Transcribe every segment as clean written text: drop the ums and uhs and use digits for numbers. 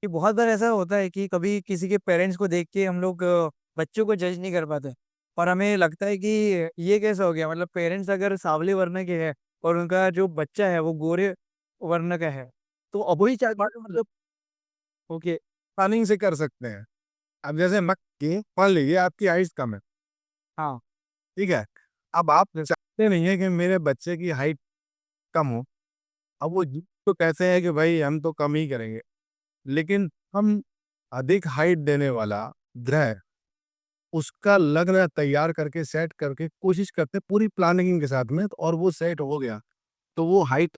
कि बहुत बार ऐसा होता है कि कभी किसी के पेरेंट्स को देख के हम लोग बच्चों को जज नहीं कर पाते। और हमें लगता है कि ये कैसा हो गया, मतलब पेरेंट्स अगर सांवले वर्ण के हैं और उनका जो बच्चा है वो गोरे वर्ण का है, तो अब वही चाहते हैं मतलब। ओके। प्लानिंग से कर सकते हैं। अब जैसे कि मान लीजिए आपकी हाइट कम है, हाँ। ठीक है? अब आप चाहते नहीं है कि मेरे बच्चे की हाइट कम हो। अब वो तो कहते हैं कि भाई हम तो कम ही करेंगे। लेकिन हम अधिक हाइट देने वाला ग्रह, उसका लग्न तैयार करके सेट करके कोशिश करते हैं पूरी प्लानिंग के साथ में, और वो सेट हो गया तो वो हाइट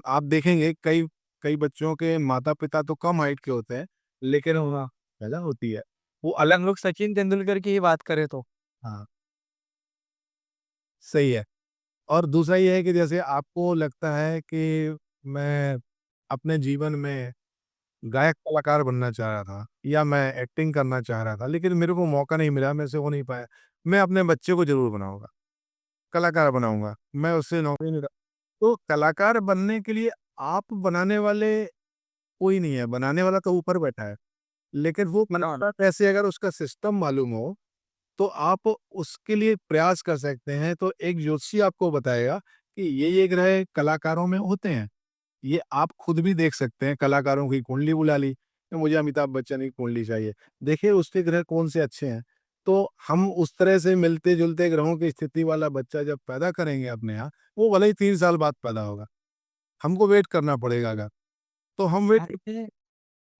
आप देखेंगे कई कई बच्चों के माता पिता तो कम हाइट के होते हैं, लेकिन वो पैदा होती है वो अगर अलग। हम लोग सचिन तेंदुलकर की ही बात करें तो। हाँ, सही है। और दूसरा ये है कि जैसे आपको लगता है कि मैं अपने जीवन में गायक कलाकार बनना चाह रहा था या मैं एक्टिंग करना चाह रहा था, लेकिन मेरे को मौका नहीं मिला, मेरे से हो नहीं पाया। मैं अपने बच्चे को ज़रूर बनाऊँगा, कलाकार बनाऊँगा, मैं उससे नौकरी नहीं। तो कलाकार बनने के लिए आप बनाने वाले कोई नहीं है, बनाने वाला तो ऊपर बैठा है। लेकिन वो बनाता कैसे, अगर उसका सिस्टम मालूम हो, तो आप उसके लिए प्रयास कर सकते हैं। तो एक ज्योतिषी आपको बताएगा कि ये ग्रह कलाकारों में होते हैं। ये आप खुद भी देख सकते हैं, कलाकारों की कुंडली बुला ली, तो मुझे अमिताभ बच्चन की कुंडली चाहिए। देखिए उसके ग्रह कौन से अच्छे हैं, तो हम उस तरह से मिलते-जुलते ग्रहों की स्थिति वाला बच्चा जब पैदा करेंगे अपने यहाँ, वो भले ही 3 साल बाद पैदा होगा। हमको वेट करना पड़ेगा अगर, तो हम वेट। अरे,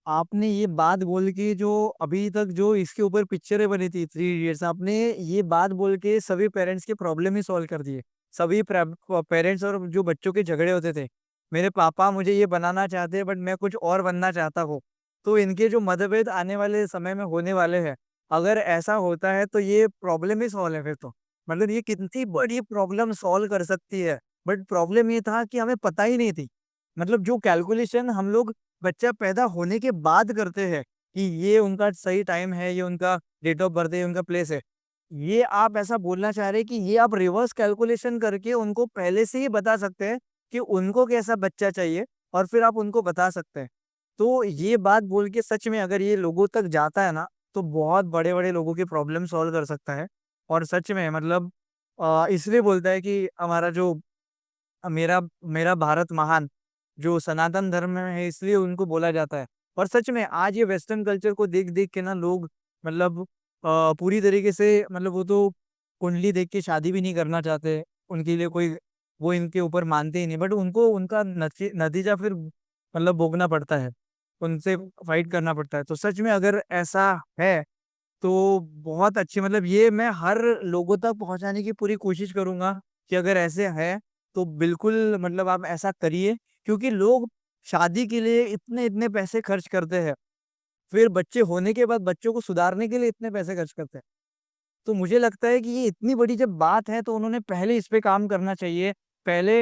आपने ये बात बोल के जो अभी तक जो इसके ऊपर पिक्चरें बनी थी थ्री इडियट्स, आपने ये बात बोल के सभी पेरेंट्स के प्रॉब्लम ही सॉल्व कर दिए। सभी पेरेंट्स और जो बच्चों के झगड़े होते थे, मेरे पापा मुझे ये बनाना चाहते हैं बट मैं कुछ और बनना चाहता हूँ, तो इनके जो मतभेद आने वाले समय में होने वाले हैं, अगर ऐसा होता है तो ये प्रॉब्लम ही सॉल्व है फिर तो। मतलब ये कितनी बड़ी प्रॉब्लम सॉल्व कर सकती है। बट प्रॉब्लम ये था कि हमें पता ही नहीं थी। मतलब जो कैलकुलेशन हम लोग बच्चा पैदा होने के बाद करते हैं कि ये उनका सही टाइम है, ये उनका डेट ऑफ बर्थ है, ये उनका प्लेस है। ये आप ऐसा बोलना चाह रहे हैं कि ये आप रिवर्स कैलकुलेशन करके उनको पहले से ही बता सकते हैं कि उनको कैसा बच्चा चाहिए, और फिर आप उनको बता सकते हैं। तो ये बात बोल के सच में अगर ये लोगों तक जाता है ना, तो बहुत बड़े-बड़े लोगों की प्रॉब्लम सॉल्व कर सकता है। और सच में मतलब इसलिए बोलता है कि हमारा जो मेरा मेरा भारत महान, जो सनातन धर्म में है इसलिए उनको बोला जाता है। और सच में आज ये वेस्टर्न कल्चर को देख-देख के ना लोग मतलब पूरी तरीके से मतलब वो तो कुंडली देख के शादी भी नहीं करना चाहते। उनके लिए कोई वो इनके ऊपर मानते ही नहीं, बट उनको उनका नतीजा फिर मतलब भोगना पड़ता है। उनसे फाइट करना पड़ता है। तो सच में अगर ऐसा है तो बहुत अच्छी, मतलब ये मैं हर लोगों तक पहुँचाने की पूरी कोशिश करूँगा कि अगर ऐसे है, तो बिल्कुल मतलब आप ऐसा करिए, क्योंकि लोग शादी के लिए इतने-इतने पैसे खर्च करते हैं, फिर बच्चे होने के बाद बच्चों को सुधारने के लिए इतने पैसे खर्च करते हैं। तो मुझे लगता है कि ये इतनी बड़ी जब बात है तो उन्होंने पहले इस पे काम करना चाहिए। पहले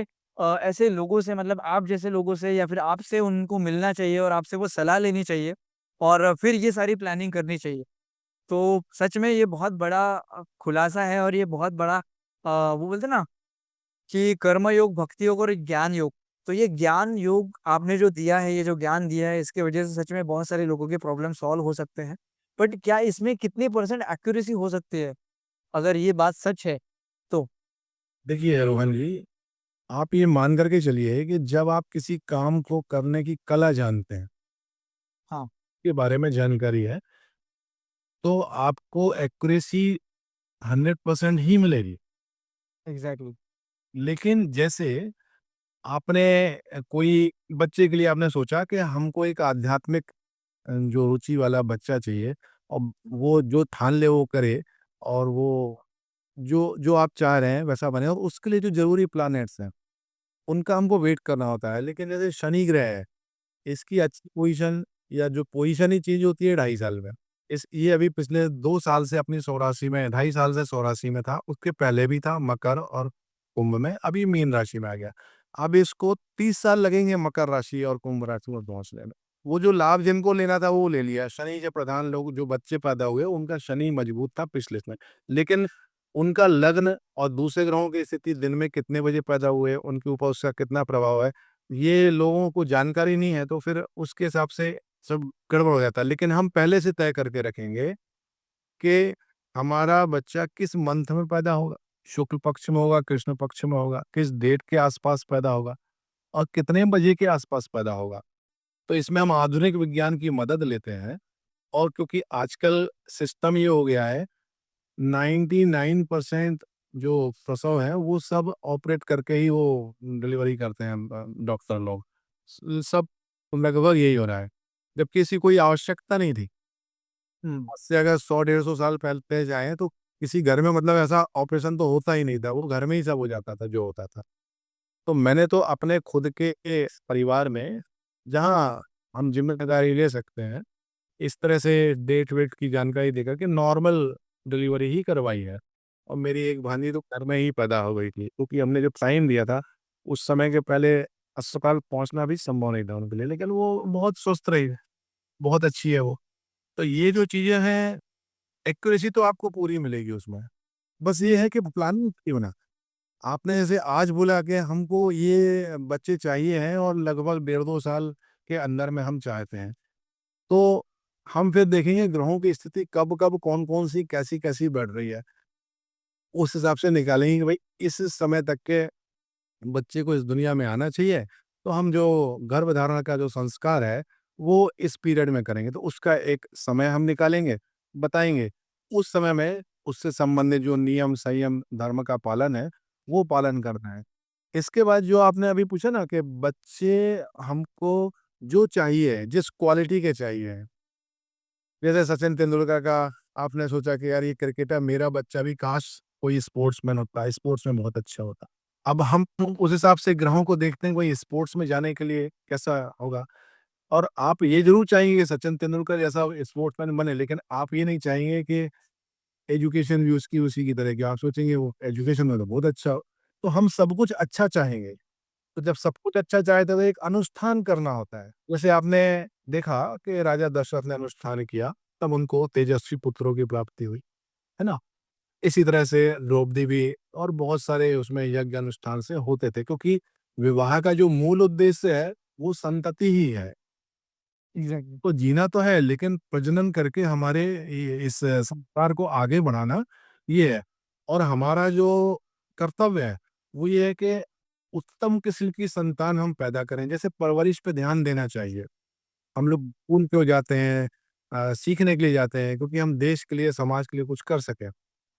ऐसे लोगों से मतलब आप जैसे लोगों से या फिर आपसे उनको मिलना चाहिए और आपसे वो सलाह लेनी चाहिए, और फिर ये सारी प्लानिंग करनी चाहिए। तो सच में ये बहुत बड़ा खुलासा है, और ये बहुत बड़ा वो बोलते हैं ना कि कर्म योग, भक्ति योग और ज्ञान योग। तो ये ज्ञान योग आपने जो दिया है, ये जो ज्ञान दिया है, इसकी वजह से सच में बहुत सारे लोगों के प्रॉब्लम सॉल्व हो सकते हैं। बट क्या इसमें कितनी परसेंट एक्यूरेसी हो सकती है? अगर ये बात सच है तो? देखिए रोहन जी, आप ये मान करके चलिए कि जब आप किसी काम को करने की कला जानते हैं, हाँ, के बारे में जानकारी है, तो आपको एक्यूरेसी 100% ही मिलेगी। एग्ज़ैक्टली। लेकिन जैसे आपने कोई बच्चे के लिए आपने सोचा कि हमको एक आध्यात्मिक जो रुचि वाला बच्चा चाहिए, और वो जो ठान ले वो करे, और वो जो जो आप चाह रहे हैं वैसा बने, और उसके लिए जो ज़रूरी प्लैनेट्स हैं, उनका हमको वेट करना होता है। लेकिन जैसे शनि ग्रह है, इसकी अच्छी पोज़ीशन या जो पोज़ीशन ही चेंज होती है 2.5 साल में। ये अभी पिछले 2 साल से अपनी स्वराशि में, 2.5 साल से स्वराशि में था, उसके पहले भी था मकर और कुंभ में, अभी मीन राशि में आ गया। अब इसको 30 साल लगेंगे मकर राशि और कुंभ राशि में पहुँचने में। वो जो लाभ जिनको लेना था वो ले लिया। शनि से प्रधान लोग जो बच्चे पैदा हुए, उनका शनि मजबूत था पिछले में। लेकिन उनका लग्न और दूसरे ग्रहों की स्थिति दिन में कितने बजे पैदा हुए, उनके ऊपर उसका कितना प्रभाव है, ये लोगों को जानकारी नहीं है, तो फिर उसके हिसाब से सब गड़बड़ हो जाता है। लेकिन हम पहले से तय करके रखेंगे कि हमारा बच्चा किस मंथ में पैदा होगा, शुक्ल पक्ष में होगा, कृष्ण पक्ष में होगा, किस डेट के आसपास पैदा होगा और कितने बजे के आसपास पैदा होगा। तो इसमें हम आधुनिक विज्ञान की मदद लेते हैं और क्योंकि आजकल सिस्टम ये हो गया है 99% जो प्रसव है वो सब ऑपरेट करके ही वो डिलीवरी करते हैं डॉक्टर लोग। सब लगभग यही हो रहा है, जबकि इसकी कोई आवश्यकता नहीं थी। हुँ, आज से अगर 100 डेढ़ 100 साल पहले जाएँ तो किसी घर में मतलब ऐसा ऑपरेशन तो होता ही नहीं था, वो घर में ही सब हो जाता था जो होता था। तो मैंने तो अपने खुद के परिवार में, जहाँ हम ज़िम्मेदारी ले सकते हैं, इस तरह से डेट-वेट की जानकारी देकर के नॉर्मल डिलीवरी ही करवाई है। और मेरी एक भांजी तो घर में ही पैदा हो गई थी, क्योंकि हमने जब साइन दिया था, उस समय के पहले अस्पताल पहुँचना भी संभव नहीं था उनके लिए, लेकिन वो बहुत स्वस्थ रही, बहुत अच्छी है वो। तो ये जो चीज़ें हैं, एक्यूरेसी तो आपको पूरी मिलेगी उसमें। बस ये है कि प्लानिंग अच्छी होना। आपने जैसे आज बोला कि हमको ये बच्चे चाहिए हैं और लगभग डेढ़ 2 साल के अंदर में हम चाहते हैं। तो हम फिर देखेंगे ग्रहों की स्थिति कब-कब, कौन-कौन सी, कैसी-कैसी बढ़ रही है। उस हिसाब से निकालेंगे कि भई इस समय तक के बच्चे को इस दुनिया में आना चाहिए, तो हम जो गर्भधारण का जो संस्कार है, वो इस पीरियड में करेंगे। तो उसका एक समय हम निकालेंगे, बताएँगे। उस समय में उससे संबंधित जो नियम, संयम, धर्म का पालन है, वो पालन करना है। इसके बाद जो आपने अभी पूछा ना कि बच्चे हमको जो चाहिए, जिस क्वालिटी के चाहिए, जैसे सचिन तेंदुलकर का आपने सोचा कि यार ये क्रिकेटर, मेरा बच्चा भी काश कोई स्पोर्ट्समैन होता, स्पोर्ट्स में बहुत अच्छा होता। अब हम उस हिसाब से ग्रहों को देखते हैं, कोई स्पोर्ट्स में जाने के लिए कैसा होगा। और आप ये ज़रूर चाहेंगे कि सचिन तेंदुलकर जैसा स्पोर्ट्समैन बने, लेकिन आप ये नहीं चाहेंगे कि एजुकेशन भी उसकी उसी की तरह की। आप सोचेंगे वो एजुकेशन में तो बहुत अच्छा हो। तो हम सब कुछ अच्छा चाहेंगे। तो जब सब कुछ अच्छा चाहते तो एक अनुष्ठान करना होता है। जैसे आपने देखा कि राजा दशरथ ने अनुष्ठान किया, तब उनको तेजस्वी पुत्रों की प्राप्ति हुई, है ना? इसी तरह से द्रौपदी भी और बहुत सारे उसमें यज्ञ अनुष्ठान से होते थे, क्योंकि विवाह का जो मूल उद्देश्य है, वो संतति ही है। एग्ज़ैक्टली। तो जीना तो है, लेकिन प्रजनन करके हमारे ये इस संसार को आगे बढ़ाना, ये है। और हमारा जो कर्तव्य है, वो ये है कि उत्तम किस्म की संतान हम पैदा करें। जैसे परवरिश पे ध्यान देना चाहिए। हम लोग स्कूल क्यों जाते हैं? सीखने के लिए जाते हैं, क्योंकि हम देश के लिए, समाज के लिए कुछ कर सकें।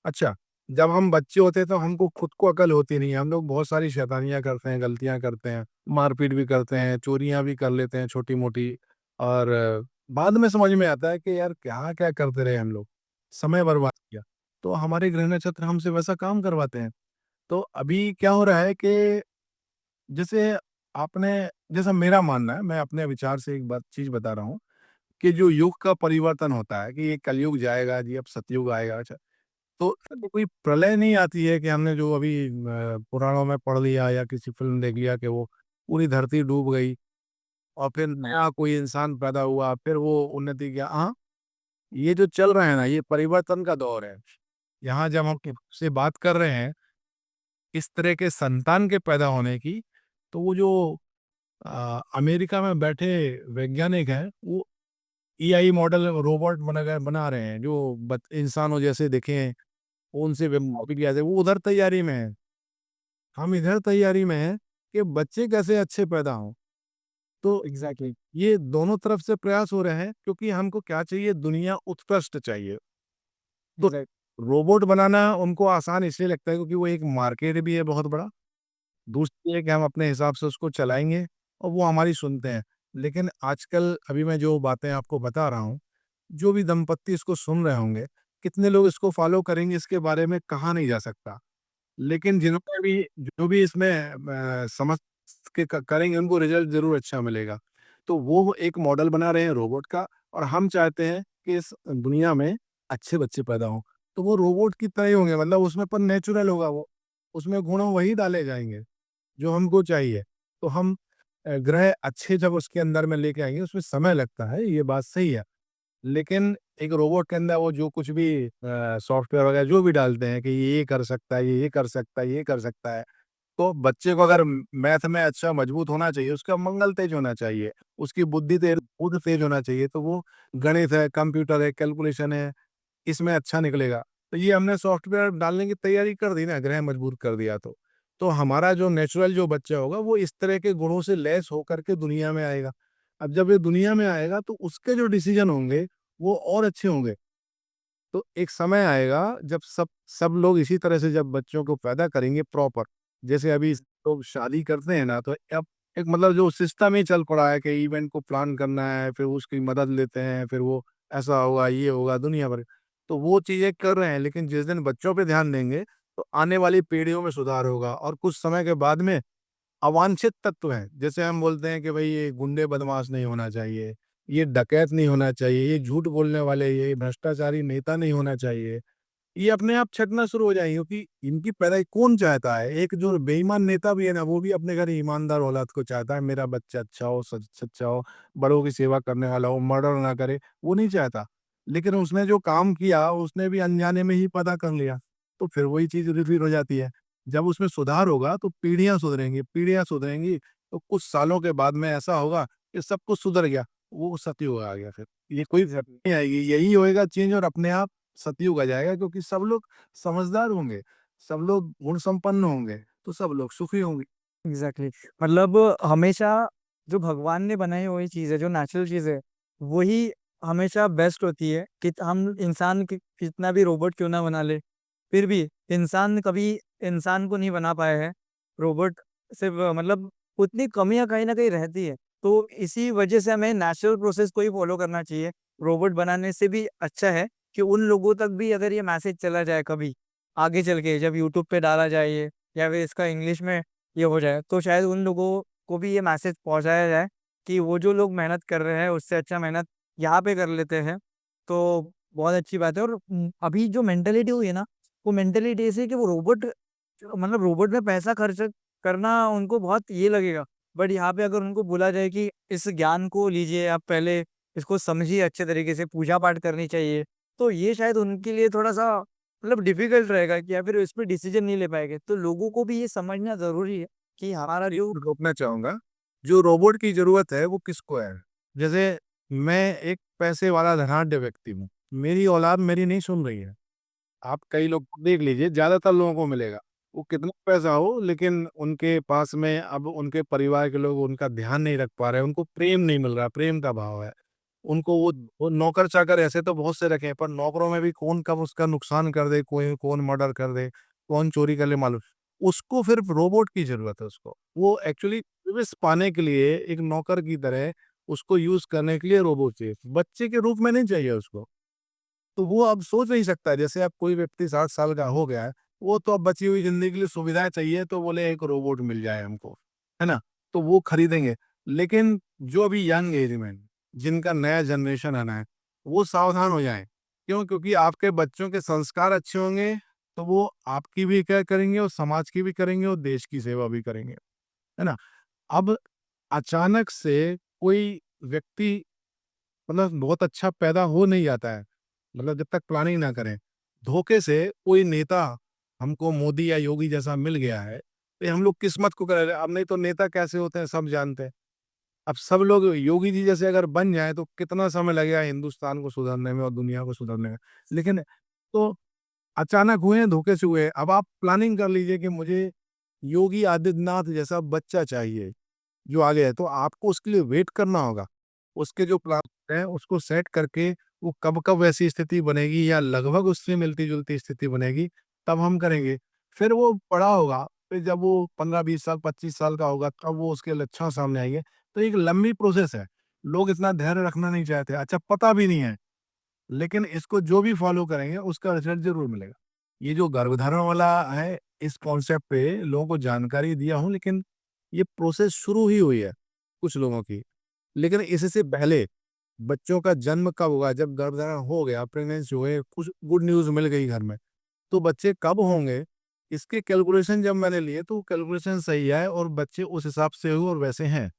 अच्छा, जब हम बच्चे होते हैं तो हमको खुद को अकल होती नहीं है। हम लोग बहुत सारी शैतानियाँ करते हैं, गलतियाँ करते हैं, मारपीट भी करते हैं, चोरियाँ भी कर लेते हैं छोटी-मोटी। और बाद में समझ में आता है कि यार क्या-क्या करते रहे हम लोग, समय बर्बाद किया। तो हमारे ग्रह नक्षत्र हमसे वैसा काम करवाते हैं। तो अभी क्या हो रहा है कि जैसे आपने, जैसा मेरा मानना है, मैं अपने विचार से एक बात चीज़ बता रहा हूँ कि जो युग का परिवर्तन होता है कि ये कलयुग जाएगा जी, अब सतयुग आएगा। अच्छा, तो कोई प्रलय नहीं आती है कि हमने जो अभी पुराणों में पढ़ लिया या किसी फ़िल्म देख लिया कि वो पूरी धरती डूब गई और फिर नया कोई इंसान पैदा हुआ, फिर वो उन्नति किया। हाँ, ये जो चल रहा है ना, ये परिवर्तन का दौर है। यहाँ जब हम से बात कर रहे हैं, इस तरह के संतान के पैदा होने की, तो वो जो अमेरिका में बैठे वैज्ञानिक हैं, वो एआई मॉडल रोबोट बना रहे हैं, जो इंसानों जैसे दिखें, उनसे वो उधर तैयारी में है। हम इधर तैयारी में हैं कि बच्चे कैसे अच्छे पैदा हों। तो एग्ज़ैक्टली। ये दोनों तरफ से प्रयास हो रहे हैं, क्योंकि हमको क्या चाहिए, दुनिया उत्कृष्ट चाहिए। तो एग्ज़ैक्ट रोबोट बनाना उनको आसान इसलिए लगता है क्योंकि वो एक मार्केट भी है बहुत बड़ा। दूसरी है कि हम अपने हिसाब से उसको चलाएँगे और वो हमारी सुनते हैं। लेकिन आजकल अभी मैं जो बातें आपको बता रहा हूँ, जो भी दंपत्ति इसको सुन रहे होंगे, कितने लोग इसको फ़ॉलो करेंगे इसके बारे में कहा नहीं जा सकता। लेकिन जिन्होंने भी जो भी इसमें समझ के करेंगे उनको रिज़ल्ट ज़रूर अच्छा मिलेगा। तो वो एक मॉडल बना रहे हैं रोबोट का और हम चाहते हैं कि इस दुनिया में अच्छे बच्चे पैदा हों। तो वो रोबोट की तरह ही होंगे, मतलब उसमें पर नेचुरल होगा वो। उसमें गुण वही डाले जाएँगे जो हमको चाहिए। तो हम ग्रह अच्छे जब उसके अंदर में लेके आएँगे, उसमें समय लगता है, ये बात सही है। लेकिन एक रोबोट के अंदर वो जो कुछ भी सॉफ्टवेयर वगैरह जो भी डालते हैं कि ये कर सकता है, ये कर सकता है, ये कर सकता है। तो बच्चे को अगर मैथ में अच्छा मजबूत होना चाहिए, उसका मंगल तेज होना चाहिए, उसकी बुद्धि तेज होना चाहिए, तो वो गणित है, कंप्यूटर है, कैलकुलेशन है, इसमें अच्छा निकलेगा। तो ये हमने सॉफ्टवेयर डालने की तैयारी कर दी ना, ग्रह मजबूत कर दिया तो। तो हमारा जो नेचुरल जो बच्चा होगा, वो इस तरह के गुणों से लैस होकर के दुनिया में आएगा। अब जब ये दुनिया में आएगा, तो उसके जो डिसीज़न होंगे, वो और अच्छे होंगे। तो एक समय आएगा जब सब सब लोग इसी तरह से जब बच्चों को पैदा करेंगे प्रॉपर, जैसे अभी लोग शादी करते हैं ना, तो अब एक मतलब जो सिस्टम ही चल पड़ा है कि इवेंट को प्लान करना है, फिर उसकी मदद लेते हैं, फिर वो ऐसा होगा, ये होगा, दुनिया भर तो वो चीज़ें कर रहे हैं, लेकिन जिस दिन बच्चों पे ध्यान देंगे, तो आने वाली पीढ़ियों में सुधार होगा और कुछ समय के बाद में अवांछित तत्व हैं, जैसे हम बोलते हैं कि भई ये गुंडे बदमाश नहीं होना चाहिए, ये डकैत नहीं होना चाहिए, ये झूठ बोलने वाले, ये भ्रष्टाचारी नेता नहीं होना चाहिए। ये अपने आप छँटना शुरू हो जाएँगे क्योंकि इनकी पैदाइश कौन चाहता है? एक जो बेईमान नेता भी है ना, वो भी अपने घर ईमानदार औलाद को चाहता है, मेरा बच्चा अच्छा हो, सच्चा हो, बड़ों की सेवा करने वाला हो, मर्डर ना करे, वो नहीं चाहता। लेकिन उसने जो काम किया, उसने भी अनजाने में ही पता कर लिया, तो फिर वही चीज़ रिपीट हो जाती है। जब उसमें सुधार होगा, तो पीढ़ियाँ सुधरेंगी, तो कुछ सालों के बाद में ऐसा होगा कि सब कुछ सुधर गया, वो सतयुग आ गया फिर। ये कोई नहीं आएगी, यही होएगा चेंज और अपने आप सतयुग आ जाएगा क्योंकि सब लोग समझदार होंगे, सब लोग गुण संपन्न होंगे, तो सब लोग सुखी होंगे। एग्ज़ैक्टली। मतलब हमेशा जो भगवान ने बनाई हुई चीज़ है, जो नेचुरल चीज़ है, वही हमेशा बेस्ट होती है। कि हम इंसान कितना भी रोबोट क्यों ना बना ले, फिर भी इंसान कभी इंसान को नहीं बना पाया है। रोबोट से मतलब उतनी कमियाँ कहीं न कहीं रहती है। तो इसी वजह से हमें नेचुरल प्रोसेस को ही फ़ॉलो करना चाहिए। रोबोट बनाने से भी अच्छा है कि उन लोगों तक भी अगर ये मैसेज चला जाए कभी, आगे चल के जब यूट्यूब पे डाला जाए ये, या फिर इसका इंग्लिश में ये हो जाए, तो शायद उन लोगों को भी ये मैसेज पहुँचाया जाए कि वो जो लोग मेहनत कर रहे हैं, उससे अच्छा मेहनत यहाँ पे कर लेते हैं। तो बहुत अच्छी बात है। और अभी जो मेंटालिटी हुई है ना, वो मेंटालिटी ऐसी है कि वो रोबोट, मतलब रोबोट में पैसा खर्च करना उनको बहुत ये लगेगा। बट यहाँ पे अगर उनको बोला जाए कि इस ज्ञान को लीजिए, आप पहले इसको समझिए अच्छे तरीके से, पूजा-पाठ करनी चाहिए, तो ये शायद उनके लिए थोड़ा-सा मतलब डिफ़िकल्ट रहेगा कि या फिर इस पे डिसीज़न नहीं ले पाएँगे। तो लोगों को भी ये समझना ज़रूरी है कि हमारा ये जो रोकना चाहूँगा, जो रोबोट की ज़रूरत है वो किसको है? जैसे मैं एक पैसे वाला धनाढ्य व्यक्ति हूँ, मेरी औलाद मेरी नहीं सुन रही है। आप कई लोग को देख लीजिए, ज़्यादातर लोगों को मिलेगा। वो कितना पैसा हो लेकिन उनके पास में अब उनके परिवार के लोग उनका ध्यान नहीं रख पा रहे हैं, उनको प्रेम नहीं मिल रहा, प्रेम का अभाव है। उनको वो नौकर-चाकर ऐसे तो बहुत से रखे हैं, पर नौकरों में भी कौन कब उसका नुकसान कर दे, कोई कौन मर्डर कर दे, कौन चोरी कर ले मालूम उसको फिर रोबोट की ज़रूरत है उसको। वो एक्चुअली सर्विस पाने के लिए एक नौकर की तरह उसको यूज़ करने के लिए रोबोट चाहिए। बच्चे के रूप में नहीं चाहिए उसको। तो वो अब सोच नहीं सकता जैसे अब कोई व्यक्ति 60 साल का हो गया है, वो तो अब बची हुई ज़िंदगी के लिए सुविधाएँ चाहिए तो बोले एक रोबोट मिल जाए हमको, है ना? तो वो खरीदेंगे। लेकिन जो अभी यंग एज में, जिनका नया जनरेशन आना है, वो सावधान हो जाएँ। क्यों? क्योंकि आपके बच्चों के संस्कार अच्छे होंगे, तो वो आपकी भी केयर करेंगे और समाज की भी करेंगे और देश की सेवा भी करेंगे, है ना? अब अचानक से कोई व्यक्ति मतलब बहुत अच्छा पैदा हो नहीं जाता है। मतलब जब तक प्लानिंग ना करें। धोखे से कोई नेता हमको मोदी या योगी जैसा मिल गया है, तो हम लोग किस्मत को कह रहे अब नहीं तो नेता कैसे होते हैं सब जानते हैं। अब सब लोग योगी जी जैसे अगर बन जाएँ तो कितना समय लगेगा हिंदुस्तान को सुधरने में और दुनिया को सुधरने में। लेकिन तो अचानक हुए हैं, धोखे से हुए हैं। अब आप प्लानिंग कर लीजिए कि मुझे योगी आदित्यनाथ जैसा बच्चा चाहिए। जो आ गया है, तो आपको उसके लिए वेट करना होगा। उसके जो प्लान हैं, उसको सेट करके वो कब-कब वैसी स्थिति बनेगी या लगभग उससे मिलती-जुलती स्थिति बनेगी, तब हम करेंगे। फिर वो बड़ा होगा, फिर जब वो 15-20 साल, 25 साल का होगा, तब वो उसके लक्षण सामने आएँगे। तो एक लंबी प्रोसेस है। लोग इतना धैर्य रखना नहीं चाहते। अच्छा, पता भी नहीं है, लेकिन इसको जो भी फॉलो करेंगे, उसका रिज़ल्ट ज़रूर मिलेगा। ये जो गर्भधारण वाला है, इस कॉन्सेप्ट पे लोगों को जानकारी दिया हूँ, लेकिन ये प्रोसेस शुरू ही हुई है, कुछ लोगों की। लेकिन इससे पहले बच्चों का जन्म कब होगा? जब गर्भधारण हो गया, प्रेग्नेंसी हुए, कुछ गुड न्यूज़ मिल गई घर में, तो बच्चे कब होंगे? इसके कैलकुलेशन जब मैंने लिए, तो कैलकुलेशन सही आए और बच्चे उस हिसाब से हुए और वैसे हैं।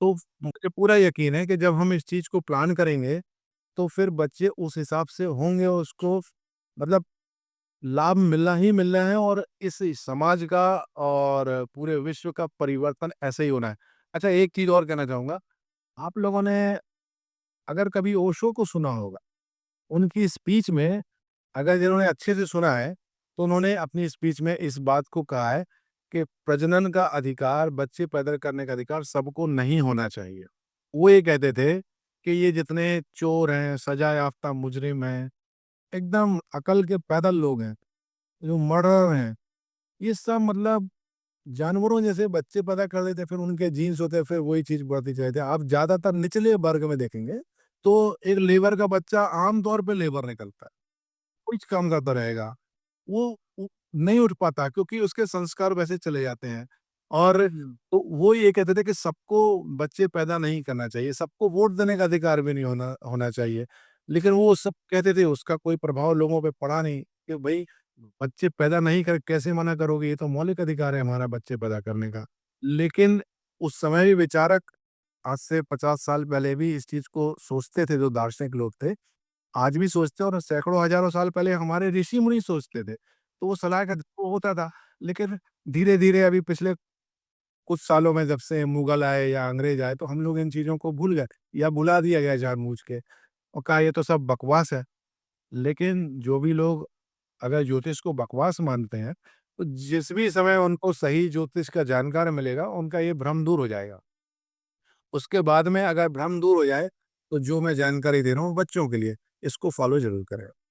तो मुझे पूरा यकीन है कि जब हम इस चीज़ को प्लान करेंगे, तो फिर बच्चे उस हिसाब से होंगे और उसको मतलब लाभ मिलना ही मिलना है और इस समाज का और पूरे विश्व का परिवर्तन ऐसे ही होना है। अच्छा, एक चीज़ और कहना चाहूँगा, आप लोगों ने अगर कभी ओशो को सुना होगा, उनकी स्पीच में अगर जिन्होंने अच्छे से सुना है, तो उन्होंने अपनी स्पीच में इस बात को कहा है कि प्रजनन का अधिकार, बच्चे पैदा करने का अधिकार सबको नहीं होना चाहिए। वो ये कहते थे कि ये जितने चोर हैं, सज़ा याफ़्ता मुजरिम हैं, एकदम अकल के पैदल लोग हैं, जो मर्डरर हैं, ये सब मतलब जानवरों जैसे बच्चे पैदा कर देते हैं, फिर उनके जीन्स होते हैं, फिर वही चीज़ बढ़ती चली जाती है। आप ज़्यादातर निचले वर्ग में देखेंगे, तो एक लेबर का बच्चा आम तौर पे लेबर निकलता है। कुछ काम करता रहेगा। वो नहीं उठ पाता क्योंकि उसके संस्कार वैसे चले जाते हैं। और तो वो ये कहते थे कि सबको बच्चे पैदा नहीं करना चाहिए, सबको वोट देने का अधिकार भी नहीं होना होना चाहिए। लेकिन वो सब कहते थे, उसका कोई प्रभाव लोगों पे पड़ा नहीं कि भई बच्चे पैदा नहीं कर कैसे मना करोगे? ये तो मौलिक अधिकार है हमारा बच्चे पैदा करने का। लेकिन उस समय भी विचारक आज से 50 साल पहले भी इस चीज़ को सोचते थे, जो दार्शनिक लोग थे। आज भी सोचते हैं और सैकड़ों हज़ारों साल पहले हमारे ऋषि-मुनि सोचते थे। तो वो सलाह का वो होता था। लेकिन धीरे-धीरे अभी पिछले कुछ सालों में जब से मुगल आए या अंग्रेज आए, तो हम लोग इन चीज़ों को भूल गए या भुला दिया गया जानबूझ के और कहा ये तो सब बकवास है। लेकिन जो भी लोग अगर ज्योतिष को बकवास मानते हैं, तो जिस भी समय उनको सही ज्योतिष का जानकार मिलेगा, उनका ये भ्रम दूर हो जाएगा। उसके बाद में अगर भ्रम दूर हो जाए, तो जो मैं जानकारी दे रहा हूँ बच्चों के लिए, इसको फ़ॉलो ज़रूर करें।